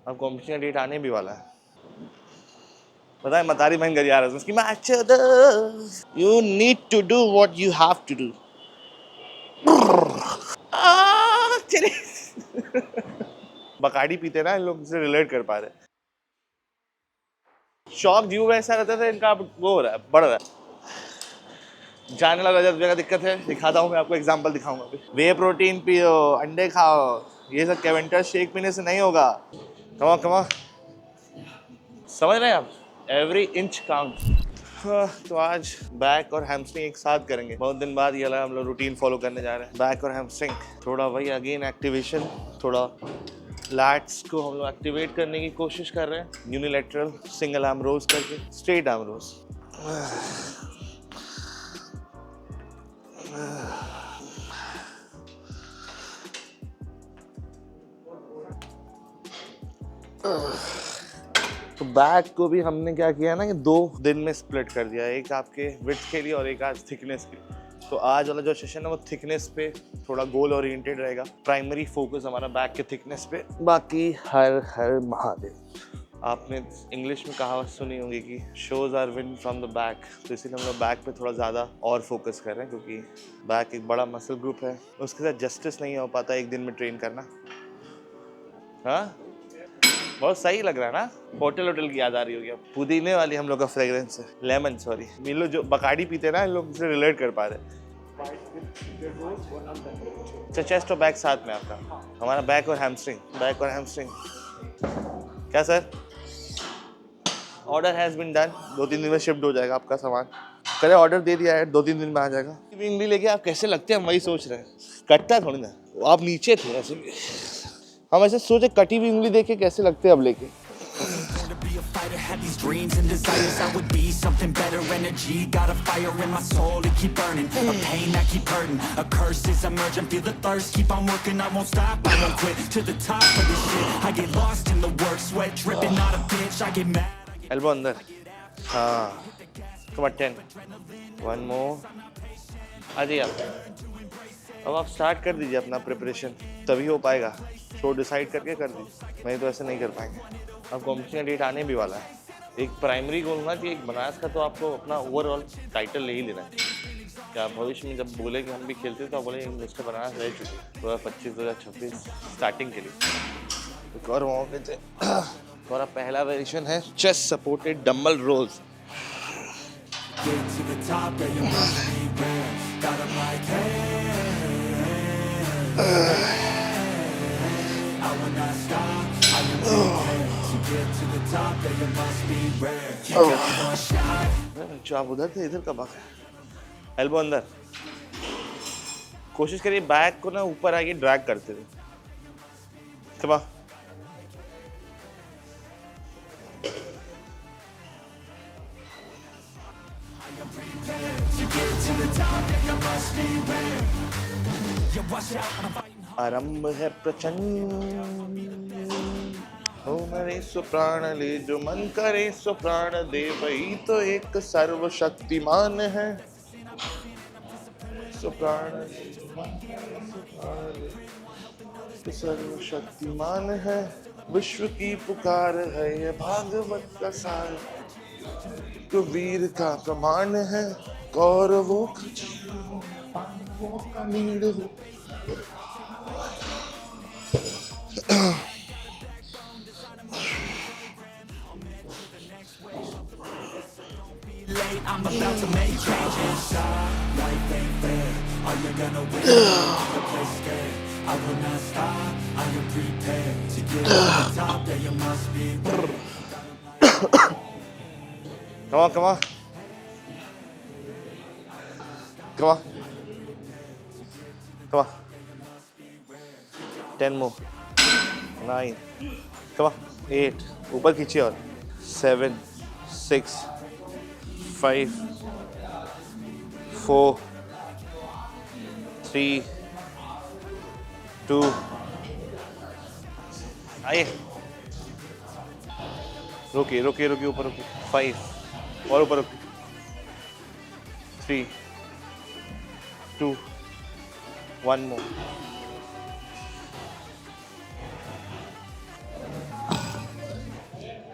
अब कॉम्पिटिशन का डेट आने भी वाला है। पता है मतारी बहन घर आ रहा है उसकी match. You need to do what you have to do. चले बकाड़ी पीते ना, इन लोग से रिलेट कर पा रहे। शौक जीव वैसा रहता था इनका, अब वो हो रहा है, बढ़ रहा है। जाने वाला जगह दिक्कत है, दिखाता हूँ मैं आपको, एग्जांपल दिखाऊंगा अभी। वे प्रोटीन पियो, अंडे खाओ, ये सब कैवेंटर शेक पीने से नहीं होगा। कमा कमा, समझ रहे हैं आप? Every inch count. तो आज बैक और हैमस्ट्रिंग एक साथ करेंगे। बहुत दिन बाद ये हम लोग रूटीन फॉलो करने जा रहे हैं, बैक और हैमस्ट्रिंग। थोड़ा वही अगेन एक्टिवेशन, थोड़ा लैट्स को हम लोग एक्टिवेट करने की कोशिश कर रहे हैं। यूनिलैटरल सिंगल आर्म रोज करके, स्ट्रेट आर्म रोज। तो बैक को भी हमने क्या किया ना कि 2 दिन में स्प्लिट कर दिया, एक आपके विड्थ के लिए और एक आज थिकनेस के लिए। तो आज वाला जो सेशन है वो थिकनेस पे थोड़ा गोल ओरिएंटेड रहेगा। प्राइमरी फोकस हमारा बैक के थिकनेस पे। बाकी हर हर महादेव। आपने इंग्लिश में कहावत सुनी होगी कि shows are win from the back, तो इसीलिए हम लोग बैक पे थोड़ा ज़्यादा और फोकस कर रहे हैं, क्योंकि बैक एक बड़ा मसल ग्रुप है, उसके साथ जस्टिस नहीं हो पाता एक दिन में ट्रेन करना। हाँ, बहुत सही लग रहा है ना? होटल की याद आ रही होगी। अब पुदीने वाली हम लोग का फ्रेग्रेंस है, लेमन सॉरी। इन लोग जो बकाड़ी पीते हैं ना, इन लोग से रिलेट कर पा रहे। अच्छा, चेस्ट और बैक साथ में आपका? हमारा बैक और हैमस्ट्रिंग, बैक और हैमस्ट्रिंग। क्या sir? Order has been done, 2-3 दिन में शिफ्ट हो जाएगा आपका सामान। करे ऑर्डर दे दिया है, 2-3 दिन में आ जाएगा। इंग्ली लेके आप कैसे लगते हैं हम वही सोच रहे हैं। कटता है थोड़ी ना, आप नीचे थे ऐसे भी। हम ऐसे सोचे कटी हुई उंगली देखे कैसे लगते हैं अब लेके। एल्बो अंदर, हाँ, कम ऑन 10, 1 मोर। आ जाइए आप। अब आप स्टार्ट कर दीजिए अपना प्रिपरेशन, तभी हो पाएगा। शो डिसाइड करके कर दीजिए, नहीं तो ऐसे नहीं कर पाएंगे। अब कॉम्पिटिशन का डेट आने भी वाला है। एक प्राइमरी गोल होना चाहिए, एक बनारस का, तो आपको अपना ओवरऑल टाइटल ले ही लेना है। क्या भविष्य में जब बोले कि हम भी खेलते तो आप बोले मिस्टर बनारस रह चुके 2025-2026 स्टार्टिंग के लिए। एक और मौके थे। हमारा पहला वेरिएशन है चेस्ट सपोर्टेड डंबल रोल्स। आप उधर थे, इधर कब आ गए? एल्बो अंदर। कोशिश करिए बैक को ना ऊपर आके ड्रैग करते थे। कमा, आरंभ है प्रचंड, हो मरे सो प्राण ले, जो मन करे सो प्राण दे, वही तो एक सर्वशक्तिमान है। सो प्राण ले, सर्वशक्तिमान है, विश्व की पुकार है, ये भागवत का सार, तो वीर का प्रमाण है, कौरवों का जीवन, पांडवों का नीड़ हो। I'm about to make changes. Life ain't fair. Are you gonna win? The place scared. I will not stop. I am prepared to get to the top. Yeah, you must be. Come on, come on. Come on. Come on. 10 more. 9. Come on. 8. ऊपर खींचिए और 7, 6, 5, 4, 3, 2, आइए, रुकिए रुकिए रुकिए, ऊपर रुकिए, 5 और ऊपर रुकिए, 3, 2, 1 मोर।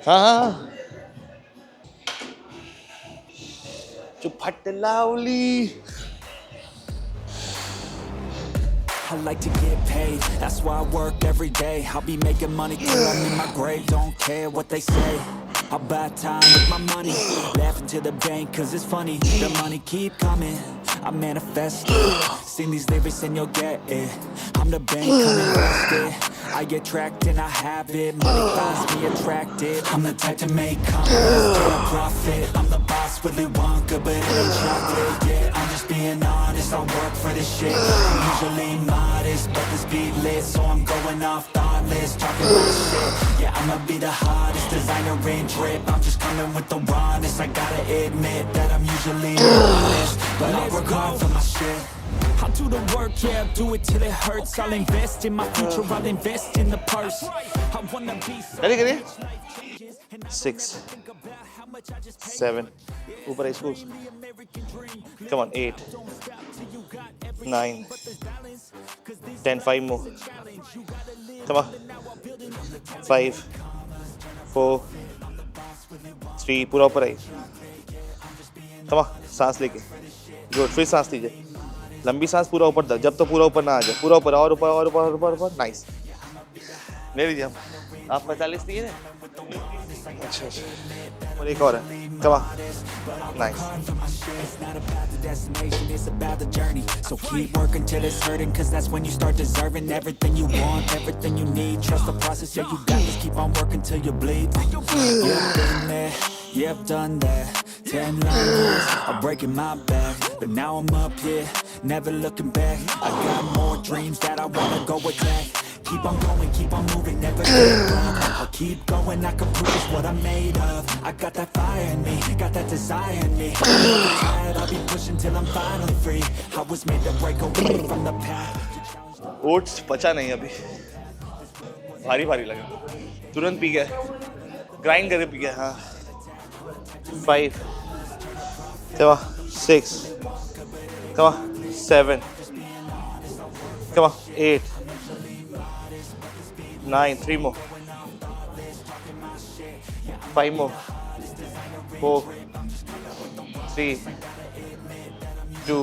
हाँ हाँ हाँ। चुपट लाउली। I like to get paid, that's why I work every day. I'll be making money till I'm in my grave. Don't care what they say, I'll buy time with my money. Laughing to the bank cause it's funny. The money keep coming, I manifest it. Sing these lyrics and you'll get it. I'm the bank, come invest it. I attract and I have it. Money finds me attractive. I'm the type to make commas, get a profit. I'm the boss, Willy Wonka, but it ain't chocolate. Yeah, I'm just being honest, I work for this shit. I'm usually modest, but this beat lit, so I'm going off thoughtless, talking my shit. Yeah, I'ma be the hottest designer in drip. I'm just coming with the rawness. I gotta admit that I'm usually honest, but I work hard for my shit. I'll do the work, yeah, I'll do it till it hurts. I'll invest in my future, I'll invest in the purse. I wanna be करिए करिए। 6 7 ऊपर इसको। Come on 8 9 10 5 more। Come on 5 4 3 पूरा ऊपर आई। Come on सांस लेके। Good, फिर सांस लीजिए, लंबी सांस, पूरा ऊपर तक, जब तो पूरा ऊपर ना आ जाए, पूरा ऊपर और ऊपर और ऊपर और ऊपर ऊपर। नाइस, ले लीजिए आप 45 दिए ना। अच्छा अच्छा, और एक और है। कमा, nice. It's not about the destination, it's about the journey. So keep working till it's hurting, cause that's when you start deserving everything you want, everything you need. Trust the process, yeah, you got this. Keep on working till you bleed. Yeah, I've been there, yeah, I've done that. 10 long years of breaking my back, but now I'm up here, never looking back. I got more dreams that I wanna go attack. Keep on going, keep on moving, never give up. I'll keep going, I can prove it's what I'm made of. I got that fire in me, got that desire in me. I'm never tired, I'll be pushing till I'm finally free. I was made to break away from the path. Oats पचा नहीं अभी, भारी भारी लगा, तुरंत P गया, grind करके P गया। हाँ 5 come on 6 come on 7 come on 8 9 3 more 5 more 4 3 2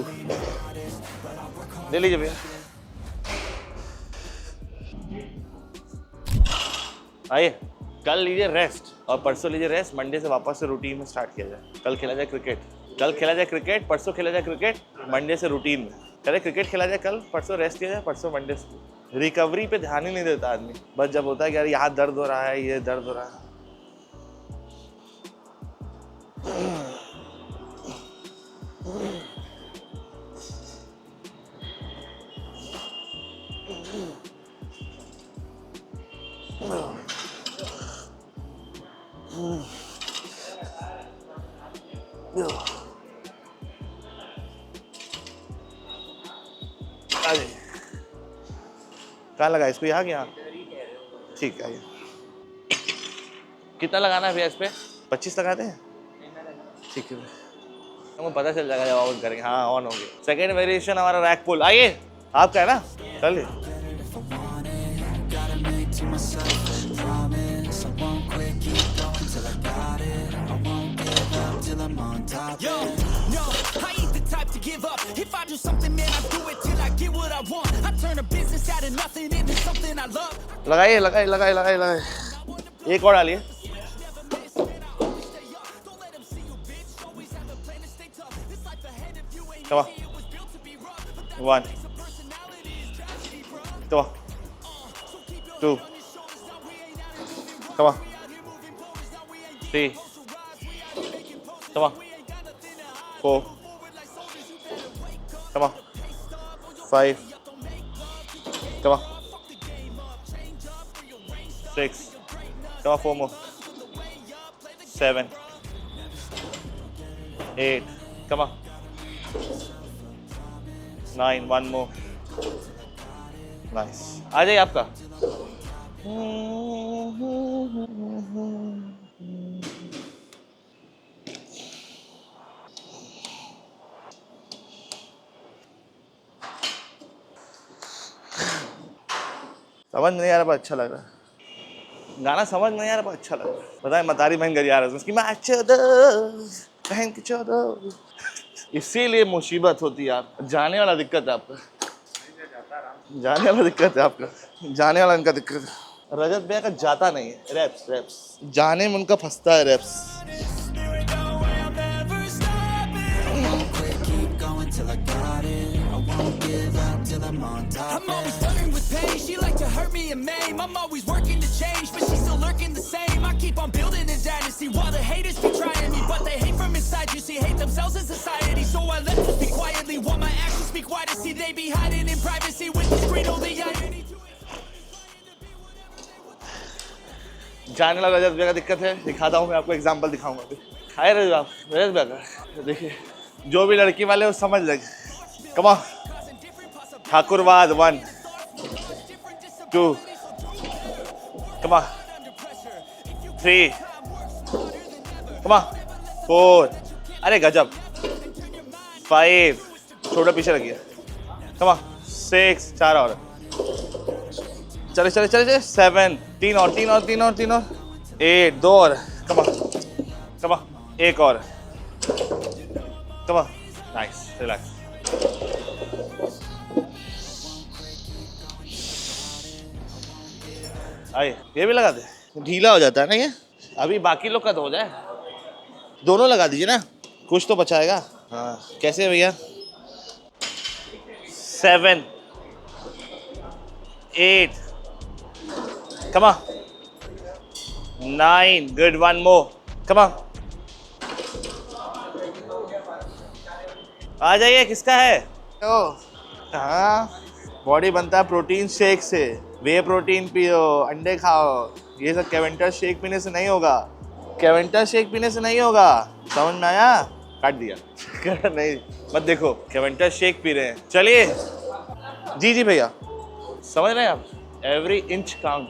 ले लीजिए भैया। आइए, कल लीजिए रेस्ट और परसों लीजिए रेस्ट। मंडे से वापस से रूटीन में स्टार्ट किया जाए। कल खेला जाए क्रिकेट, कल खेला जाए क्रिकेट, परसों खेला जाए क्रिकेट, मंडे से रूटीन में। चले क्रिकेट खेला जाए कल, परसों रेस्ट किया जाए, परसों मंडे से। रिकवरी पे ध्यान ही नहीं देता आदमी, बस जब होता है कि यार यहाँ दर्द हो रहा है, ये दर्द हो रहा है। कहाँ लगा इसको, यहाँ क्या? ठीक है, कितना लगाना है भैया इस पे? 25 लगाते हैं, ठीक है। हमको पता चल जाएगा जब ऑन करेंगे। हाँ ऑन हो गया। सेकेंड वेरिएशन हमारा रैक पुल। आइए, आपका है ना, चलिए। लगाइए लगाइए लगाइए लगाइए लगाइए, एक और डालिए। Come on. 1 Come on. 2 Come on. 3 Come on. 4 Come on. 5 Come on. 6 Come on, 4 more. 7 8 Come on. 9 1 more. Nice. आ जाइए आपका। समझ नहीं आ रहा, पर अच्छा लग रहा है। गाना समझ नहीं आ रहा, अच्छा लग रहा है। पता है मतारी बहन घर आ रहा है उसकी माँ बहन की चौदह, इसीलिए मुसीबत होती है। आप जाने वाला दिक्कत है आपका, जाने वाला दिक्कत है आपका, जाने वाला इनका दिक्कत है। रजत भैया का जाता नहीं है, रैप्स रैप्स जाने में उनका फंसता है raps. I'm always flirting with pain. She like to hurt me and maim. I'm always working to change, but she's still lurking the same. I keep on building a dynasty while the haters be trying me, but they hate from inside. You see, hate themselves in society, so I let them speak quietly while my actions speak wider. See, they be hiding in privacy with the screen only irony to it. जाने वाला रजत भैया का दिक्कत है, दिखाता हूँ मैं आपको, एग्जांपल दिखाऊंगा अभी। खाए रहे आप रजत भैया का, देखिए जो भी लड़की वाले वो समझ लगे। कमा ठाकुरवाद 1 2 कमा 3 कमा 4, अरे गजब 5, छोटा पीछे लग गया, कमा 6, 4 और चले चले चले 7, 3 और 3 और 3 और 3 और 8, 2 और कमा कमा 1 और कमा, नाइस, रिलैक्स। आइए ये भी लगा दे, ढीला हो जाता है ना ये। अभी बाकी लोग का तो हो जाए, दोनों लगा दीजिए ना, कुछ तो बचाएगा। हाँ कैसे भैया? 7 8 come on 9, good, 1 more, come on। आ जाइए, किसका है? हाँ बॉडी बनता है प्रोटीन शेक से, वे प्रोटीन पियो, अंडे खाओ, ये सब कैवेंटर शेक पीने से नहीं होगा, कैवेंटर शेक पीने से नहीं होगा, समझ में आया? काट दिया नहीं मत देखो, कैवेंटर शेक पी रहे हैं। चलिए जी जी भैया, समझ रहे हैं आप? Every inch count,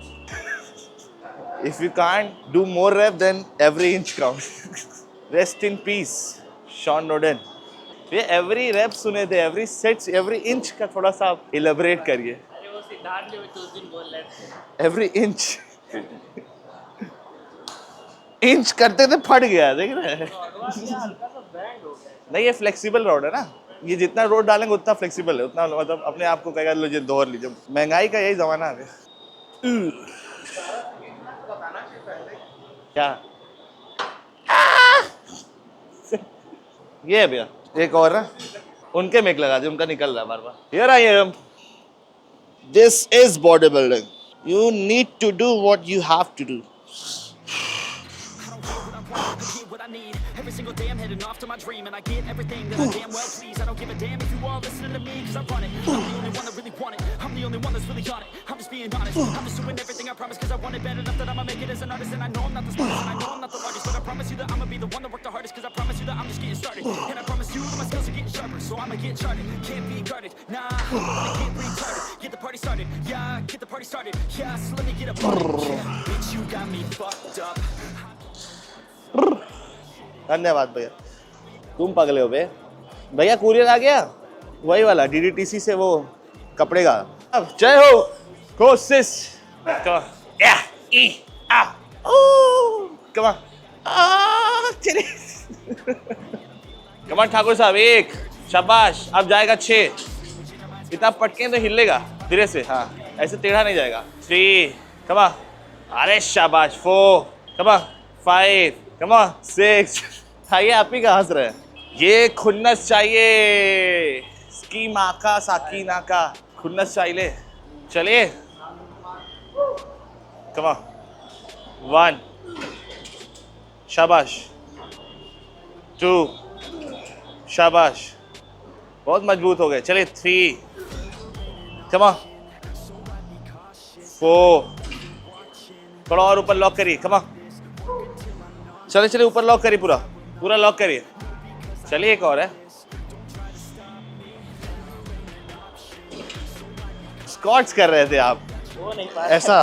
if you can't do more rep then every inch count. Rest in peace Shawn Rhoden. ये एवरी रैप सुने थे, एवरी सेट्स, एवरी इंच का थोड़ा सा आप इलेबरेट करिए। अरे वो सिद्धार्थ भी उस दिन बोल रहे थे एवरी इंच इंच करते थे फट गया, देख रहे हैं? नहीं ये फ्लेक्सिबल रोड है ना, ये जितना रोड डालेंगे उतना फ्लेक्सिबल है, उतना मतलब अपने आप को कहेगा लीजिए दोहर लीजिए। महंगाई का यही जमाना है क्या? ये है भैया, एक और ना उनके मेक लगा दे, उनका निकल रहा है बार बार। Here I am, this is body building, you need to do what you have to do. What I need every single day, I'm heading off to my dream, and I get everything that I damn well please. I don't give a damn if you all listening to me, cause I run it. I'm the only one that really want it. I'm the only one that's really on it. I'm just being honest. I'm just doing everything I promise, cause I want it bad enough that I'ma make it as an artist. And I know I'm not the smartest, and I know I'm not the largest, but I promise you that I'ma be the one that worked the hardest, cause I promise you that I'm just getting started. And I promise you that my skills are getting sharper, so I'ma get charted. Can't be guarded, nah, I get retarded. Get the party started, yeah, get the party started. Yeah, so let me get up on it. Yeah, bitch, you got me fucked up. धन्यवाद भैया, तुम पगले हो बे। भैया courier आ गया, वही वाला DDTC से, वो कपड़े का। अब जय हो कोशिश, कमान ठाकुर साहब 1, शाबाश, अब जाएगा 6, इतना पटके तो हिलेगा धीरे से, हाँ ऐसे टेढ़ा नहीं जाएगा। 3 कमा, अरे शाबाश 4 कमा, 5 कमा, 6। आइए आप ही का हंस रहे हैं, ये खुन्नस चाहिए, स्की माका साकी नाका, खुन्नस चाहिए। चलिए कमा 1 शाबाश, 2 शाबाश, बहुत मजबूत हो गए। चलिए 3 कमा, 4, थोड़ा और ऊपर लॉक करिए, कमा, चलिए चलिए ऊपर लॉक करिए, पूरा पूरा लॉक करिए। चलिए एक और है, स्क्वाट्स कर रहे थे आप, वो नहीं पा ऐसा।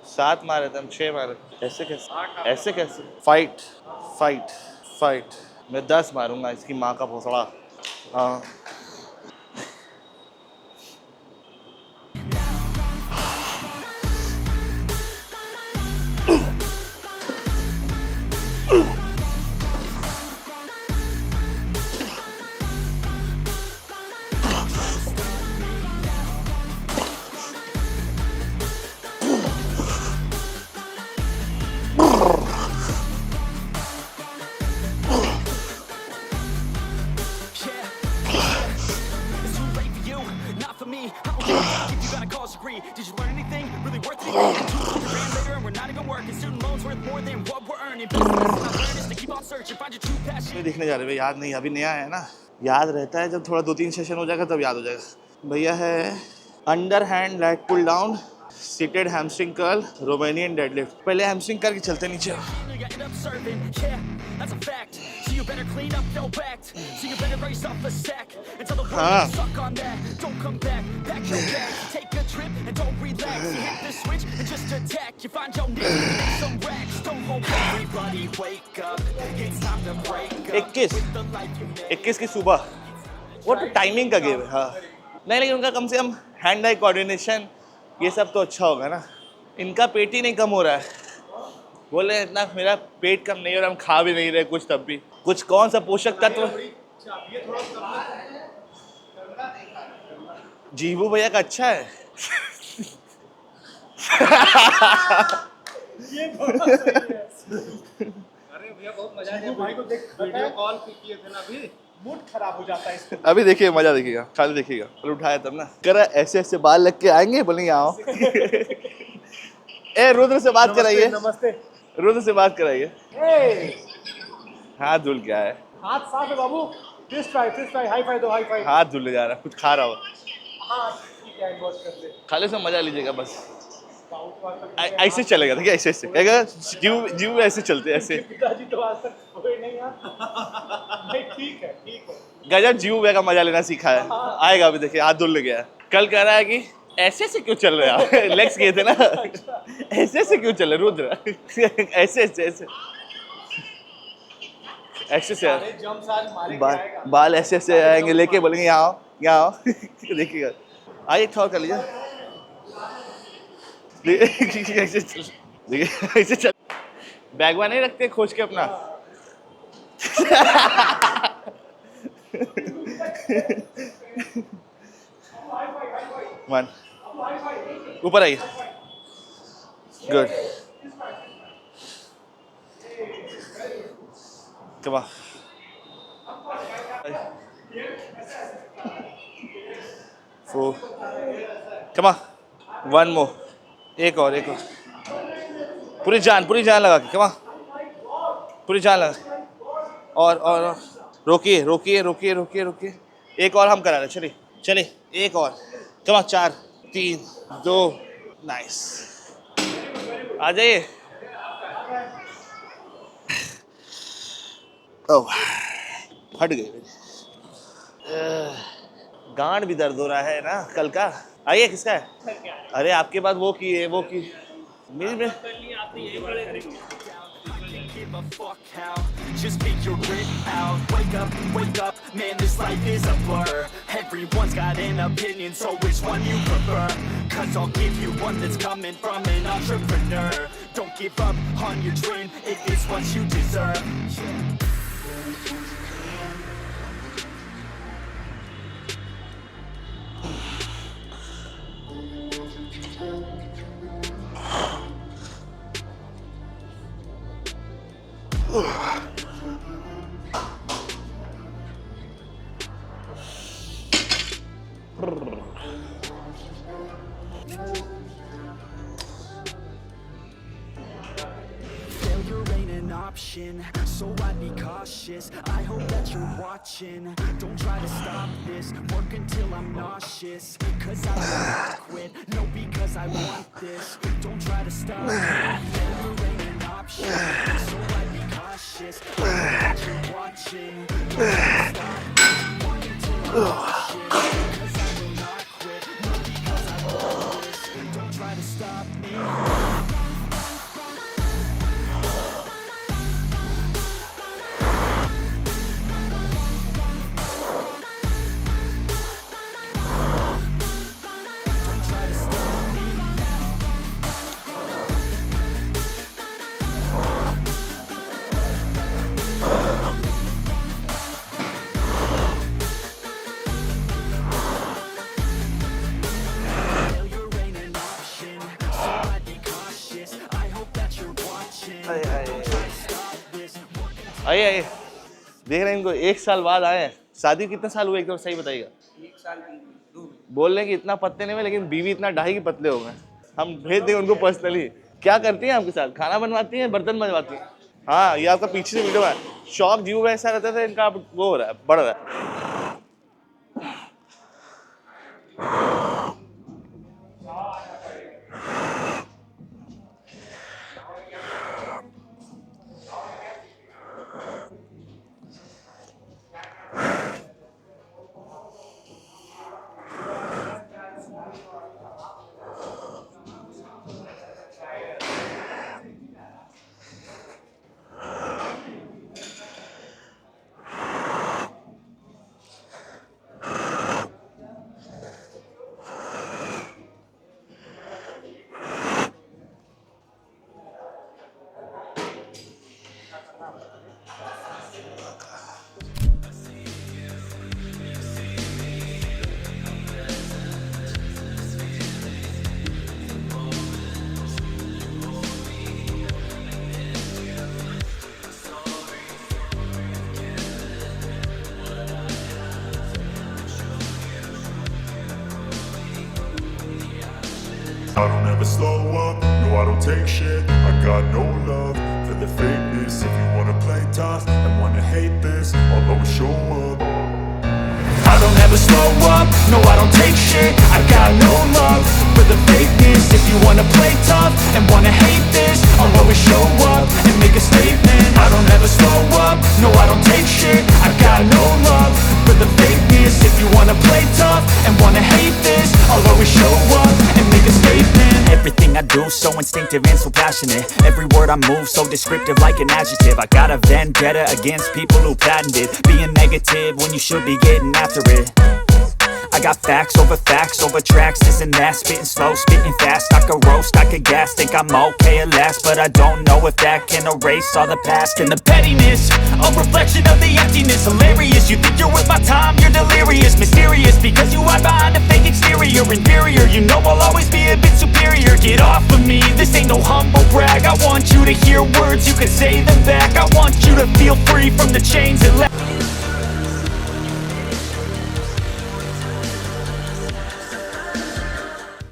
सात मारे थे हम, 6 मारे थे, ऐसे कैसे, ऐसे कैसे? फाइट फाइट फाइट, मैं 10 मारूंगा, इसकी माँ का भोसड़ा। हाँ It's too late for you, not for me. I don't give a fuck if you got a college degree. Did you learn anything really worth anything? 200 grand later and we're not even working. Student loans worth more than what we're earning. Business not learning is to keep on searching. Find your true passion. देखने जा रहे भाई, याद नहीं, अभी नया है ना, याद रहता है जब थोड़ा 2-3 सेशन हो जाएगा तब याद हो जाएगा। भैया है underhand lat pulldown, seated hamstring curl, Romanian deadlift. पहले हैमस्ट्रिंग करके चलते नीचे। You end up serving, yeah, that's a fact. So you better clean up your act. So you better raise off a sack and tell the world to suck on that. Don't come back, pack your bags, take a trip and don't relax. You hit the switch and just attack. You find your niche, make some racks. Don't hold back. Everybody wake up, it's time to break up. 21 With the life you made. 21 की सुबह, वो तो timing का game है। हाँ नहीं, लेकिन उनका कम से कम हैंड आई कोऑर्डिनेशन ये सब तो अच्छा होगा ना। इनका पेट ही नहीं कम हो रहा है, बोले इतना मेरा पेट कम नहीं हो रहा, हम खा भी नहीं रहे कुछ, तब भी कुछ कौन सा पोषक तत्व। जीवू भैया का अच्छा है। अरे भैया बहुत मजा आया भाई को देख, वीडियो कॉल किए थे ना, अभी मूड खराब हो जाता है इसको। अभी देखिए मजा देखिएगा, खाली देखिएगा, कल उठाया तब ना, करा ऐसे ऐसे बाल लग के आएंगे, बोलेंगे आओ। ए रुद्र से बात कराइए, नमस्ते। रुद्र से बात कराइए। हाथ धुल क्या है, हाथ साफ है बाबू। फिश फ्राई, हाई फाई दो, हाई फाई। हाथ धुल जा रहा है, कुछ खा रहा हो, हाँ ठीक है, वॉश कर ले। खाली से मजा लीजिएगा बस। ऐसे चलेगा, देखिए ऐसे ऐसे कहेगा, जीव जीव ऐसे चलते ऐसे। पिताजी तो आज तक हुए नहीं यार। नहीं ठीक है, ठीक है। गजब जीव भैया का मजा लेना सीखा है, आएगा अभी देखिए, हाथ धुल गया है। कल कह रहा है कि ऐसे ऐसे क्यों चल रहे हैं आप, लेग्स गए थे ना, ऐसे ऐसे क्यों चल रहे रुद्र, ऐसे ऐसे ऐसे ऐसे से जम्प आज मारे बाल ऐसे ऐसे आएंगे लेके, बोलेंगे यहाँ आओ, यहाँ आओ। देखिएगा, आइए थोड़ा कर लीजिए, ऐसे चल, देखिए ऐसे चल। बैगवा नहीं रखते खोज के अपना। वन ऊपर आइए, good, come on, four, come on, one more, एक और पूरी जान लगा के, कम ऑन, पूरी जान लगा, और रोकिए रोकिए रोकिए रोकिए रोकिए, एक और हम करा रहे, चलिए चलिए, एक और, कम ऑन, 4 3 2, नाइस, आ जाइए। ओह हट गई, गांड भी दर्द हो रहा है ना कल का। आइए, किसका है? अरे आपके बाद वो की है, वो की मेरी में। Give a fuck how, just figure it out. Wake up, man, this life is a blur. Everyone's got an opinion, so which one you prefer? Cause I'll give you one that's coming from an entrepreneur. Don't give up on your dream, it is what you deserve. Failure ain't an option, so I'd be cautious. I hope that you're watching. Don't try to stop this, work until I'm nauseous. Cause I will not quit, no, because I want this. Don't try to stop me. Failure ain't an option, so I'd be cautious. I hope that you're watching. Don't try to stop this, work until I'm nauseous. Cause I will not quit, no, because I want this. Don't try to stop me. आइए आइए, देख रहे हैं इनको 1 साल बाद आए हैं। शादी कितने साल हुए एकदम सही बताइएगा? 1 साल 2 बोल रहे हैं कि इतना पत्ते नहीं हुए, लेकिन बीवी इतना ढाई की पतले हो गए। हम भेज देंगे उनको पर्सनली। क्या करती हैं आपके साथ? खाना बनवाती हैं, बर्तन बनवाती हैं? हाँ, ये आपका पीछे से वीडियो है। शौक जीव ऐसा रहता था, इनका अब वो हो रहा है, बढ़ रहा है। I don't ever slow up, no I don't take shit. I got no love for the fakeness. If you wanna play tough and wanna hate this, I'll always show up. I don't ever slow up, no I don't take shit. I got no love for the fakeness. If you wanna play tough and wanna hate this, I'll always show up and make a statement. I don't ever slow up, no I don't take shit. I got no love for the fakeness. If you wanna play tough and wanna hate this, I'll always show up and make a statement. Everything I do so instinctive and so passionate. Every word I move so descriptive like an adjective. I got a vendetta against people who patented being negative when you should be getting after it. I got facts over tracks, this and that. Spitting slow, spitting fast, I could roast, I could gas. Think I'm okay at last, but I don't know if that can erase all the past. And the pettiness, a reflection of the emptiness. Hilarious, you think you're worth my time, you're delirious. Mysterious, because you hide behind a fake exterior. Inferior, you know I'll always be a bit superior. Get off of me, this ain't no humble brag. I want you to hear words, you can say them back. I want you to feel free from the chains that